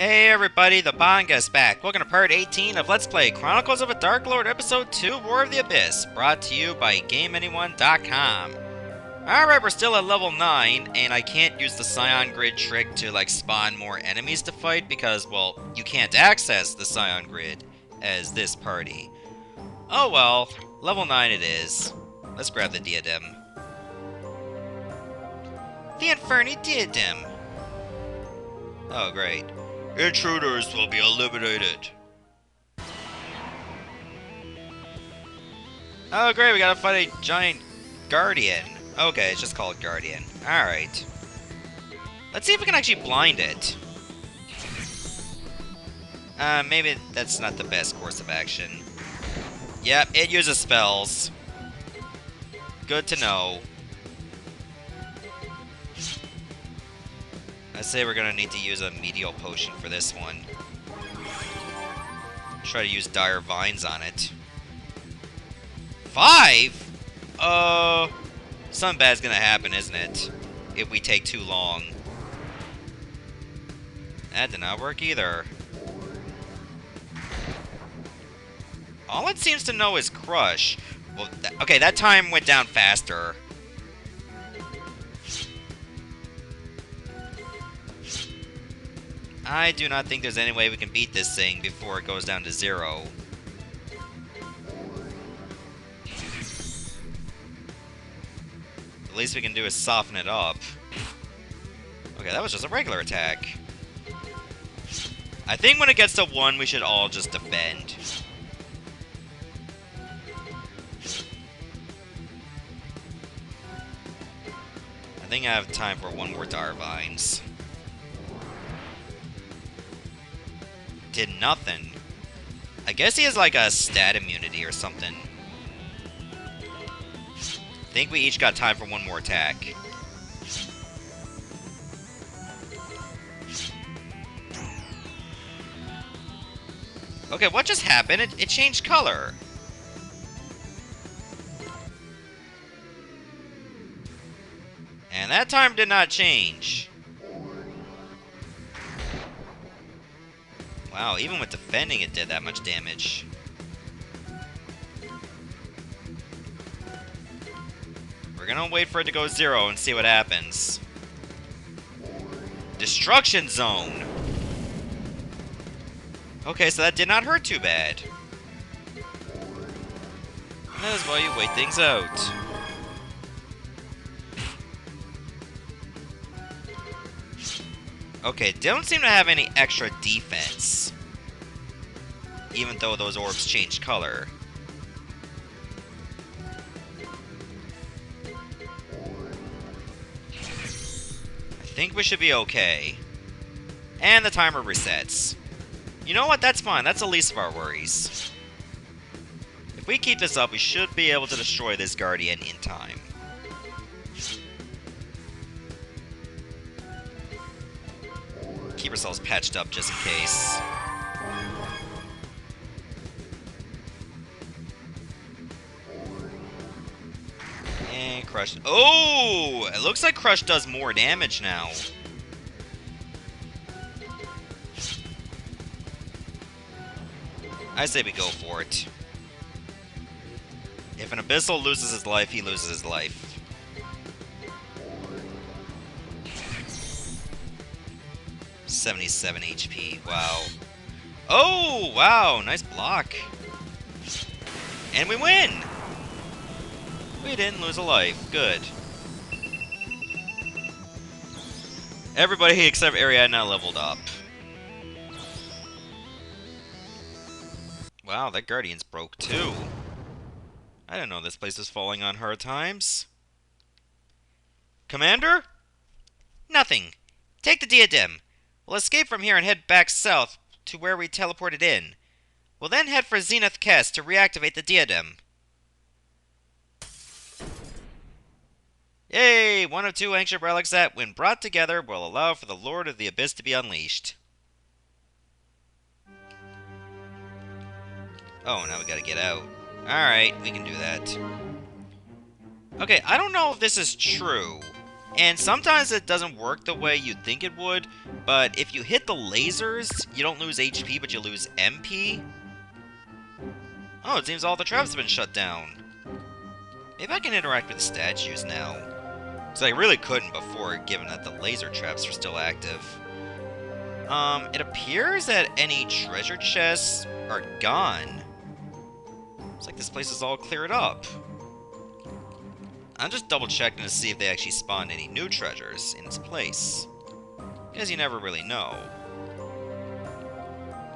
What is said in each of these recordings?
Hey everybody, the Banga's back. Welcome to part 18 of Let's Play Chronicles of a Dark Lord Episode 2, War of the Abyss, brought to you by GameAnyone.com. Alright, we're still at level 9, and I can't use the Scion Grid trick to, spawn more enemies to fight because, well, you can't access the Scion Grid as this party. Oh well, level 9 it is. Let's grab the diadem. The Inferni Diadem. Oh, great. Intruders will be eliminated. Oh great, we gotta fight a giant guardian. Okay, it's just called guardian. Alright. Let's see if we can actually blind it. Maybe that's not the best course of action. Yep, it uses spells. Good to know. I say we're gonna need to use a medial potion for this one. Try to use dire vines on it. 5? Something bad's gonna happen, isn't it? If we take too long. That did not work either. All it seems to know is crush. Well, okay, that time went down faster. I do not think there's any way we can beat this thing before it goes down to 0. The least we can do is soften it up. Okay, that was just a regular attack. I think when it gets to 1, we should all just defend. I think I have time for one more Dire Vines. Did nothing. I guess he has like a stat immunity or something. I think we each got time for one more attack. Okay, what just happened? It changed color. And that time did not change. Wow, even with defending it did that much damage. We're gonna wait for it to go 0 and see what happens. Destruction Zone! Okay, so that did not hurt too bad. That is why you wait things out. Okay, don't seem to have any extra defense. Even though those orbs change color. I think we should be okay. And the timer resets. You know what? That's fine. That's the least of our worries. If we keep this up, we should be able to destroy this Guardian in time. Keep ourselves patched up just in case. And Crush. Oh! It looks like Crush does more damage now. I say we go for it. If an Abyssal loses his life, he loses his life. $77 HP. Wow. Oh, wow. Nice block. And we win! We didn't lose a life. Good. Everybody except Ariadna leveled up. Wow, that Guardian's broke too. I didn't know this place was falling on hard times. Commander? Nothing. Take the diadem. We'll escape from here and head back south to where we teleported in. We'll then head for Zenith Kest to reactivate the diadem. Yay! One of 2 ancient relics that, when brought together, will allow for the Lord of the Abyss to be unleashed. Oh, now we gotta get out. Alright, we can do that. Okay, I don't know if this is true, And sometimes it doesn't work the way you'd think it would, but if you hit the lasers, you don't lose HP, but you lose MP. Oh, it seems all the traps have been shut down. Maybe I can interact with the statues now. So I really couldn't before, given that the laser traps were still active. It appears that any treasure chests are gone. Looks like this place is all cleared up. I'm just double checking to see if they actually spawned any new treasures in its place. Because you never really know.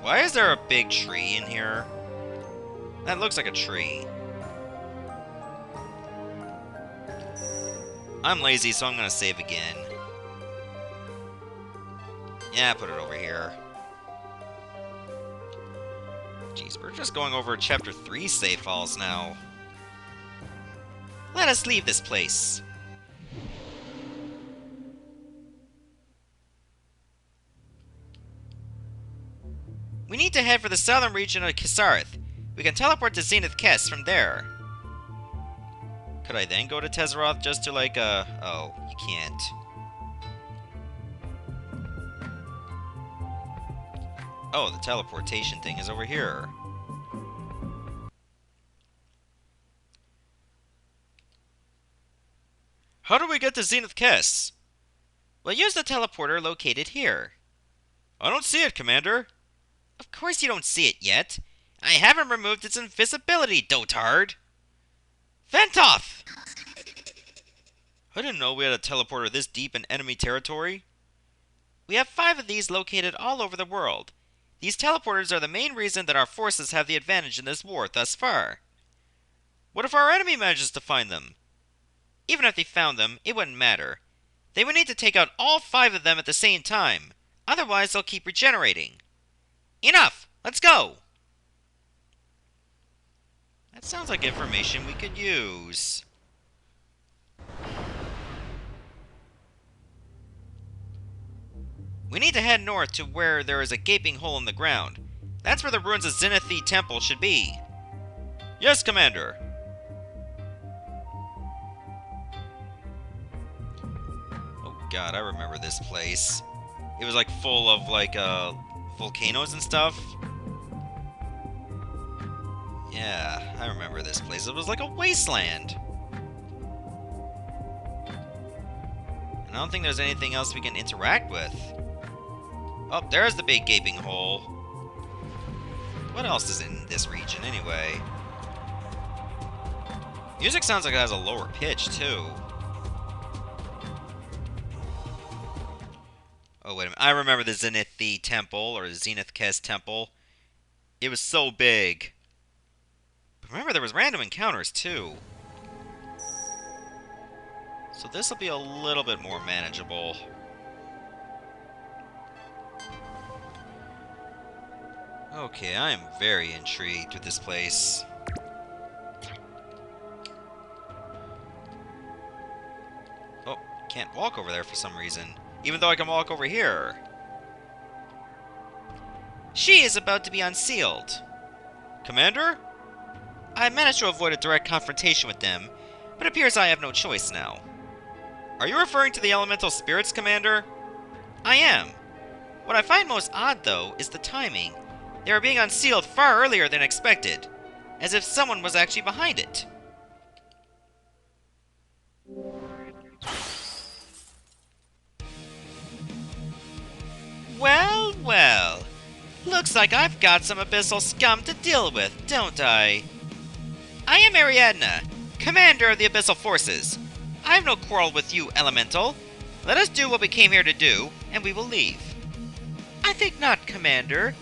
Why is there a big tree in here? That looks like a tree. I'm lazy, so I'm gonna save again. Yeah, put it over here. Jeez, we're just going over Chapter 3 save files now. Let us leave this place. We need to head for the southern region of Kisareth. We can teleport to Zenith Kess from there. Could I then go to Tezeroth just to oh, you can't. Oh, the teleportation thing is over here. How do we get to Zenith Kess? We'll use the teleporter located here. I don't see it, Commander. Of course you don't see it yet. I haven't removed its invisibility, dotard. Ventoff! I didn't know we had a teleporter this deep in enemy territory. We have 5 of these located all over the world. These teleporters are the main reason that our forces have the advantage in this war thus far. What if our enemy manages to find them? Even if they found them, it wouldn't matter. They would need to take out all 5 of them at the same time. Otherwise, they'll keep regenerating. Enough! Let's go! That sounds like information we could use. We need to head north to where there is a gaping hole in the ground. That's where the ruins of Zenith Temple should be. Yes, Commander. Oh god, I remember this place. It was like full of volcanoes and stuff. Yeah, I remember this place. It was like a wasteland. And I don't think there's anything else we can interact with. Oh, there's the big gaping hole. What else is in this region, anyway? Music sounds like it has a lower pitch, too. Oh, wait a minute. I remember the Zenith Temple, or Zenith Kess Temple. It was so big. But remember, there was random encounters, too. So this will be a little bit more manageable. Okay, I am very intrigued with this place. Oh, can't walk over there for some reason. Even though I can walk over here. She is about to be unsealed. Commander? I managed to avoid a direct confrontation with them, but it appears I have no choice now. Are you referring to the elemental spirits, Commander? I am. What I find most odd, though, is the timing. They are being unsealed far earlier than expected, as if someone was actually behind it. Well, well. Looks like I've got some Abyssal scum to deal with, don't I? I am Ariadna, commander of the Abyssal forces. I have no quarrel with you, Elemental. Let us do what we came here to do, and we will leave. I think not, Commander.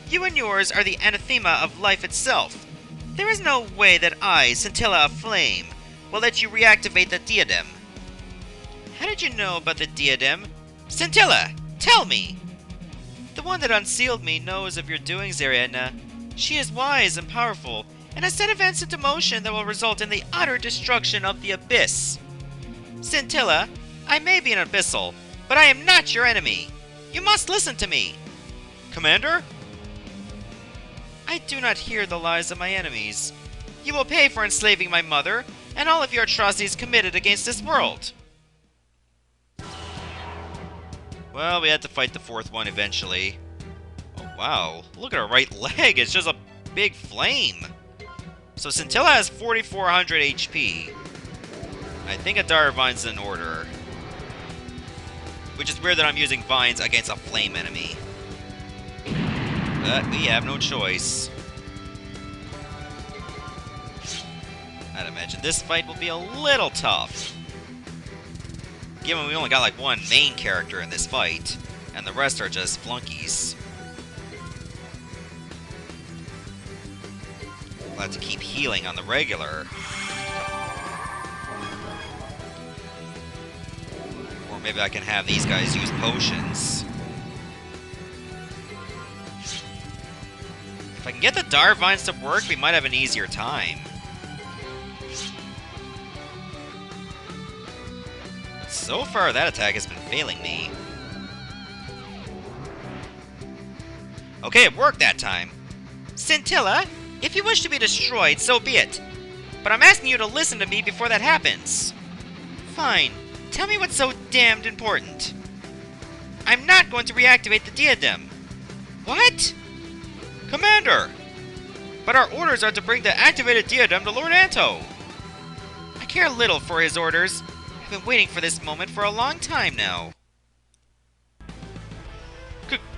You and yours are the anathema of life itself. There is no way that I, Scintilla of Flame, will let you reactivate the diadem. How did you know about the diadem? Scintilla, tell me! The one that unsealed me knows of your doings, Ariadna. She is wise and powerful, and has set events into motion that will result in the utter destruction of the Abyss. Scintilla, I may be an Abyssal, but I am not your enemy. You must listen to me. Commander? I do not hear the lies of my enemies. You will pay for enslaving my mother, and all of your atrocities committed against this world. Well, we had to fight the fourth one eventually. Oh, wow. Look at her right leg. It's just a big flame. So Scintilla has 4,400 HP. I think a Dire Vine's in order. Which is weird that I'm using vines against a flame enemy. But we have no choice. I'd imagine this fight will be a little tough. Given we only got like one main character in this fight, and the rest are just flunkies. We'll have to keep healing on the regular. Or maybe I can have these guys use potions. If I can get the Dire Vines to work, we might have an easier time. So far, that attack has been failing me. Okay, it worked that time. Scintilla, if you wish to be destroyed, so be it. But I'm asking you to listen to me before that happens. Fine. Tell me what's so damned important. I'm not going to reactivate the diadem. What? Commander! But our orders are to bring the activated diadem to Lord Anto. I care little for his orders. I've been waiting for this moment for a long time now.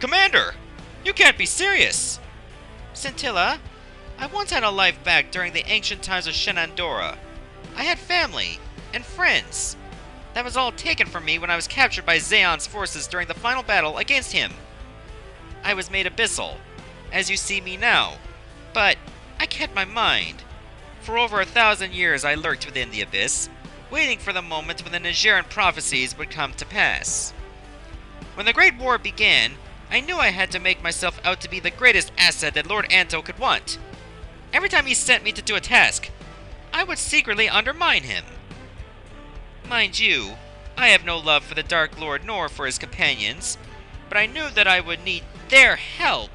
Commander! You can't be serious! Scintilla, I once had a life back during the ancient times of Shenandoah. I had family and friends. That was all taken from me when I was captured by Zaon's forces during the final battle against him. I was made Abyssal, as you see me now. But I kept my mind. For over 1,000 years I lurked within the abyss, waiting for the moment when the Nigerian prophecies would come to pass. When the Great War began, I knew I had to make myself out to be the greatest asset that Lord Anto could want. Every time he sent me to do a task, I would secretly undermine him. Mind you, I have no love for the Dark Lord nor for his companions, but I knew that I would need their help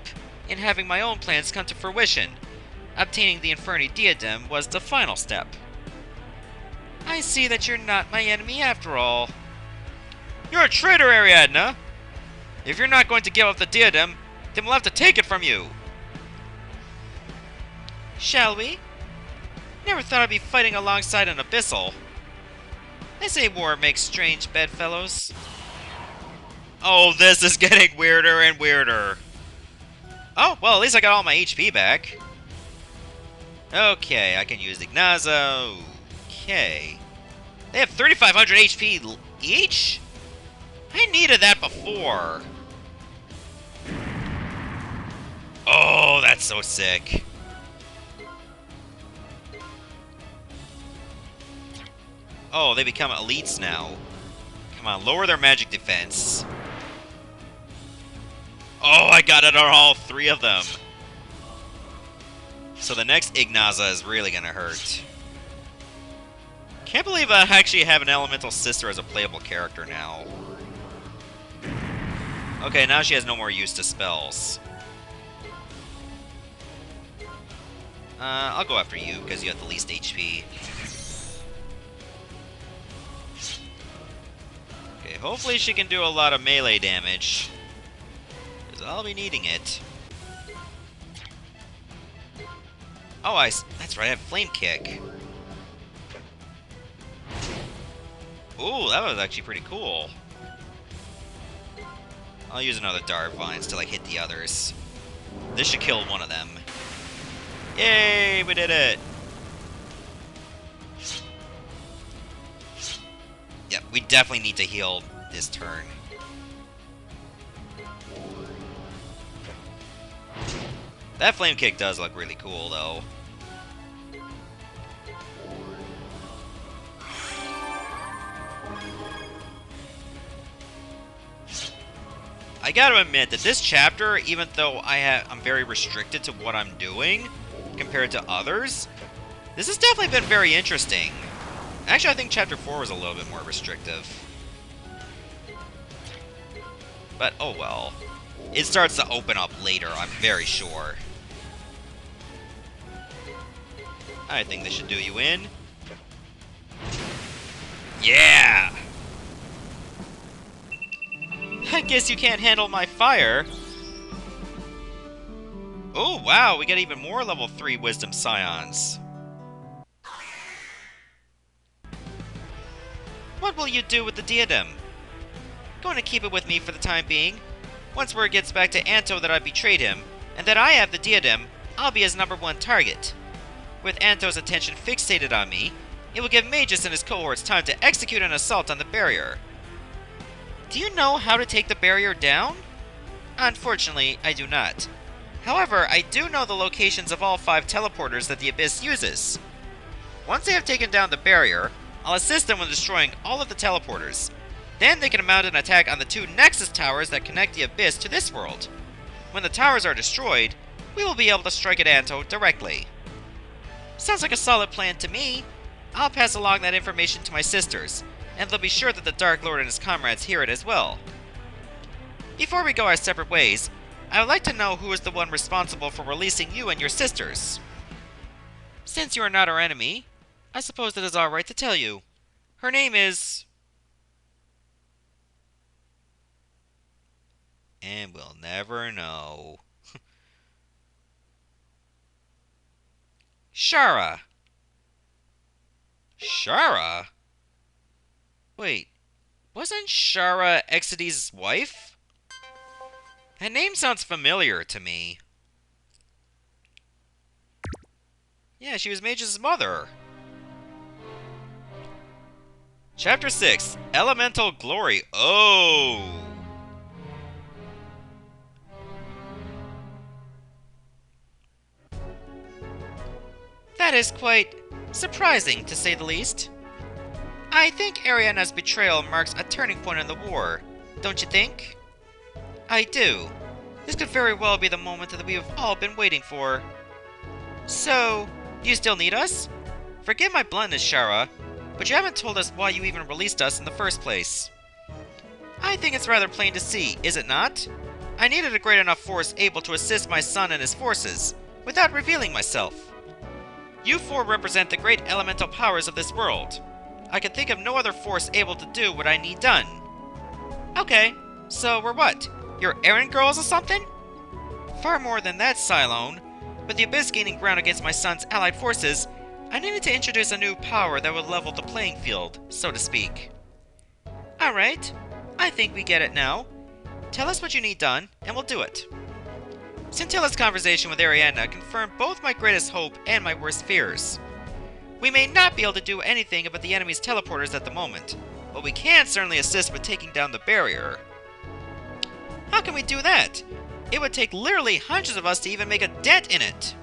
in having my own plans come to fruition. Obtaining the Inferni Diadem was the final step. I see that you're not my enemy after all. You're a traitor, Ariadna! If you're not going to give up the diadem, then we'll have to take it from you! Shall we? Never thought I'd be fighting alongside an Abyssal. They say war makes strange bedfellows. Oh, this is getting weirder and weirder. Oh, well, at least I got all my HP back. Okay, I can use Ignaza. Okay. They have 3,500 HP each? I needed that before. Oh, that's so sick. Oh, they become elites now. Come on, lower their magic defense. Oh, I got it on all three of them. So the next Ignaza is really gonna hurt. Can't believe I actually have an elemental sister as a playable character now. Okay, now she has no more use to spells. I'll go after you, because you have the least HP. Okay, hopefully she can do a lot of melee damage. Because I'll be needing it. Oh, that's right, I have Flame Kick. Ooh, that was actually pretty cool. I'll use another Dire Vines till I hit the others. This should kill one of them. Yay, we did it! Yep, we definitely need to heal this turn. That Flame Kick does look really cool, though. I gotta admit that this chapter, even though I'm very restricted to what I'm doing compared to others, this has definitely been very interesting. Actually, I think chapter 4 was a little bit more restrictive. But, oh well. It starts to open up later, I'm very sure. I think this should do you in. Yeah! I guess you can't handle my fire. Oh, wow, we get even more level 3 Wisdom Scions. What will you do with the diadem? Going to keep it with me for the time being. Once word gets back to Anto that I betrayed him, and that I have the diadem, I'll be his #1 target. With Anto's attention fixated on me, it will give Magus and his cohorts time to execute an assault on the barrier. Do you know how to take the barrier down? Unfortunately, I do not. However, I do know the locations of all 5 teleporters that the Abyss uses. Once they have taken down the barrier, I'll assist them in destroying all of the teleporters. Then they can mount an attack on the 2 Nexus towers that connect the Abyss to this world. When the towers are destroyed, we will be able to strike at Anto directly. Sounds like a solid plan to me. I'll pass along that information to my sisters, and they'll be sure that the Dark Lord and his comrades hear it as well. Before we go our separate ways, I would like to know who is the one responsible for releasing you and your sisters. Since you are not our enemy, I suppose it is alright to tell you. Her name is... And we'll never know. Shara. Shara? Wait, wasn't Shara Exidy's wife? That name sounds familiar to me. Yeah, she was Mage's mother. Chapter 6, Elemental Glory. Oh! That is quite surprising, to say the least. I think Ariana's betrayal marks a turning point in the war, don't you think? I do. This could very well be the moment that we have all been waiting for. So, do you still need us? Forgive my bluntness, Shara, but you haven't told us why you even released us in the first place. I think it's rather plain to see, is it not? I needed a great enough force able to assist my son and his forces, without revealing myself. You 4 represent the great elemental powers of this world. I can think of no other force able to do what I need done. Okay, so we're what? Your errand girls or something? Far more than that, Cylone. With the Abyss gaining ground against my son's allied forces, I needed to introduce a new power that would level the playing field, so to speak. Alright, I think we get it now. Tell us what you need done, and we'll do it. Scintilla's conversation with Ariana confirmed both my greatest hope and my worst fears. We may not be able to do anything about the enemy's teleporters at the moment, but we can certainly assist with taking down the barrier. How can we do that? It would take literally hundreds of us to even make a dent in it.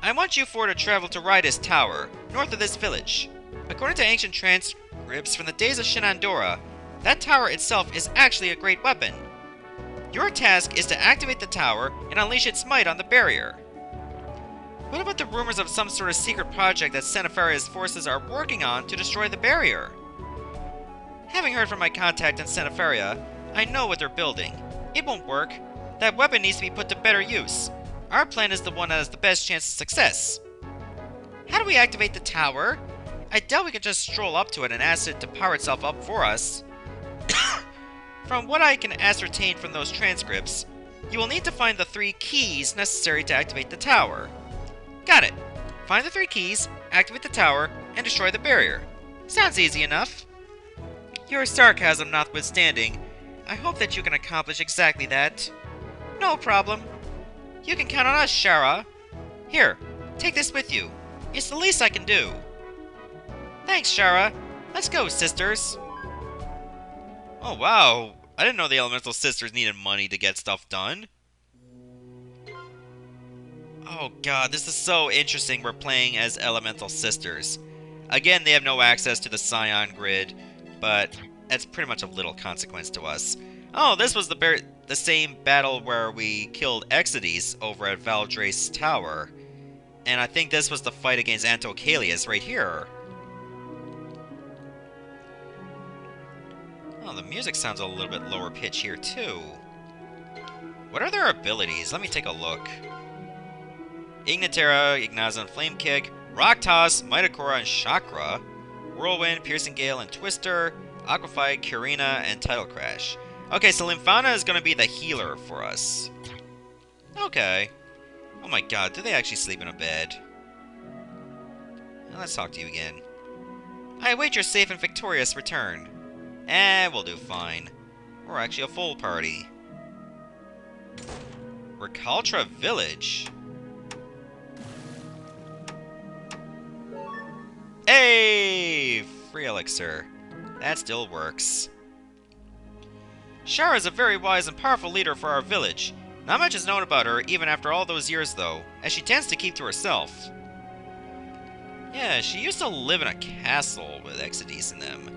I want you 4 to travel to Rydis Tower, north of this village. According to ancient transcripts from the days of Shenandoah, that tower itself is actually a great weapon. Your task is to activate the tower and unleash its might on the barrier. What about the rumors of some sort of secret project that Senefaria's forces are working on to destroy the barrier? Having heard from my contact in Senefaria, I know what they're building. It won't work. That weapon needs to be put to better use. Our plan is the one that has the best chance of success. How do we activate the tower? I doubt we can just stroll up to it and ask it to power itself up for us. From what I can ascertain from those transcripts, you will need to find the 3 keys necessary to activate the tower. Got it. Find the 3 keys, activate the tower, and destroy the barrier. Sounds easy enough. Your sarcasm notwithstanding, I hope that you can accomplish exactly that. No problem. You can count on us, Shara. Here, take this with you. It's the least I can do. Thanks, Shara. Let's go, sisters. Oh, wow. I didn't know the Elemental Sisters needed money to get stuff done. Oh god, this is so interesting. We're playing as Elemental Sisters. Again, they have no access to the Scion grid, but that's pretty much of little consequence to us. Oh, this was the same battle where we killed Exides over at Valdrace Tower. And I think this was the fight against Antocalius right here. Oh, the music sounds a little bit lower pitch here, too. What are their abilities? Let me take a look. Ignitera, Ignazan, Flame Kick, Rock Toss, Mitokora, and Chakra. Whirlwind, Piercing Gale, and Twister. Aquafight, Curina, and Tidal Crash. Okay, so Lymphana is going to be the healer for us. Okay. Oh my god, do they actually sleep in a bed? Well, let's talk to you again. I await your safe and victorious return. We'll do fine. We're actually a full party. Recaltra Village? Hey! Free elixir. That still works. Shara is a very wise and powerful leader for our village. Not much is known about her, even after all those years, though, as she tends to keep to herself. Yeah, she used to live in a castle with Exodus in them.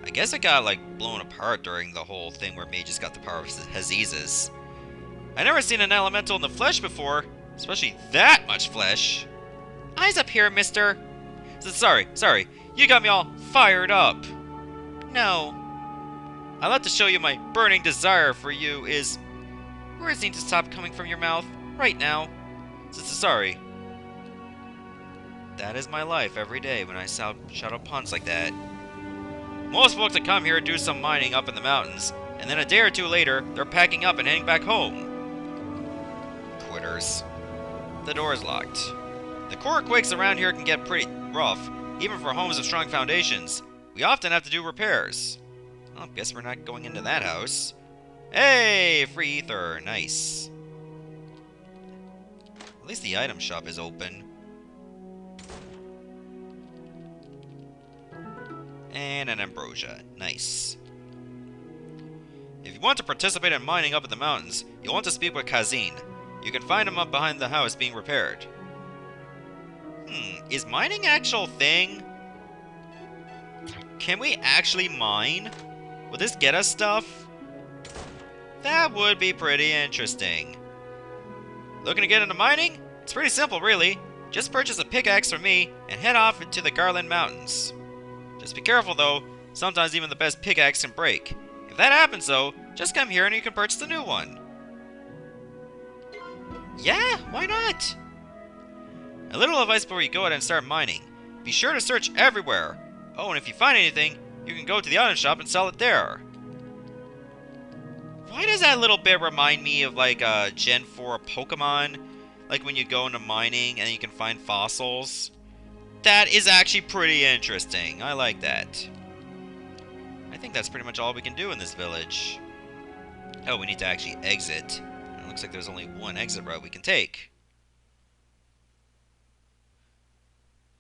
I guess it got, like, blown apart during the whole thing where mages got the power of Hazizes. I never seen an elemental in the flesh before, especially that much flesh. Eyes up here, mister. Sorry, you got me all fired up. No. I'd like to show you my burning desire for you is... Words need to stop coming from your mouth, right now. Sorry. That is my life every day when I shout out puns like that. Most folks that come here do some mining up in the mountains, and then a day or two later, they're packing up and heading back home. Quitters. The door's locked. The core quakes around here can get pretty rough, even for homes with strong foundations. We often have to do repairs. Well, guess we're not going into that house. Hey, free ether, nice. At least the item shop is open. And an ambrosia, nice. If you want to participate in mining up in the mountains, you'll want to speak with Kazin. You can find him up behind the house being repaired. Is mining an actual thing? Can we actually mine? Will this get us stuff? That would be pretty interesting. Looking to get into mining? It's pretty simple, really. Just purchase a pickaxe from me and head off into the Garland Mountains. Just be careful, though. Sometimes even the best pickaxe can break. If that happens, though, just come here and you can purchase a new one. Yeah, why not? A little advice before you go out and start mining. Be sure to search everywhere. Oh, and if you find anything, you can go to the item shop and sell it there. Why does that little bit remind me of, like, Gen 4 Pokemon? Like when you go into mining and you can find fossils? That is actually pretty interesting. I like that. I think that's pretty much all we can do in this village. Oh, we need to actually exit. It looks like there's only one exit route we can take.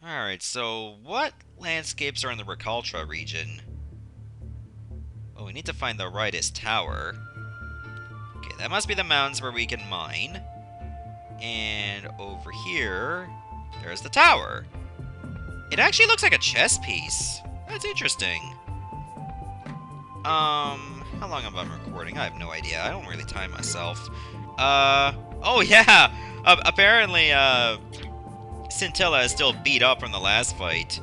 Alright, so what landscapes are in the Recaltra region? Oh, we need to find the rightest tower. Okay, that must be the mountains where we can mine. And over here, there's the tower. It actually looks like a chess piece. That's interesting. How long have I been recording? I have no idea. I don't really time myself. Oh yeah! Apparently, Scintilla is still beat up from the last fight.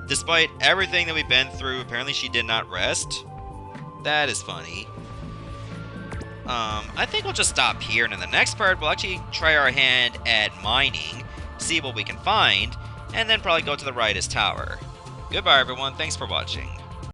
Despite everything that we've been through, apparently she did not rest. That is funny. I think we'll just stop here, and in the next part, we'll actually try our hand at mining, see what we can find, and then probably go to the rightest tower. Goodbye, everyone. Thanks for watching.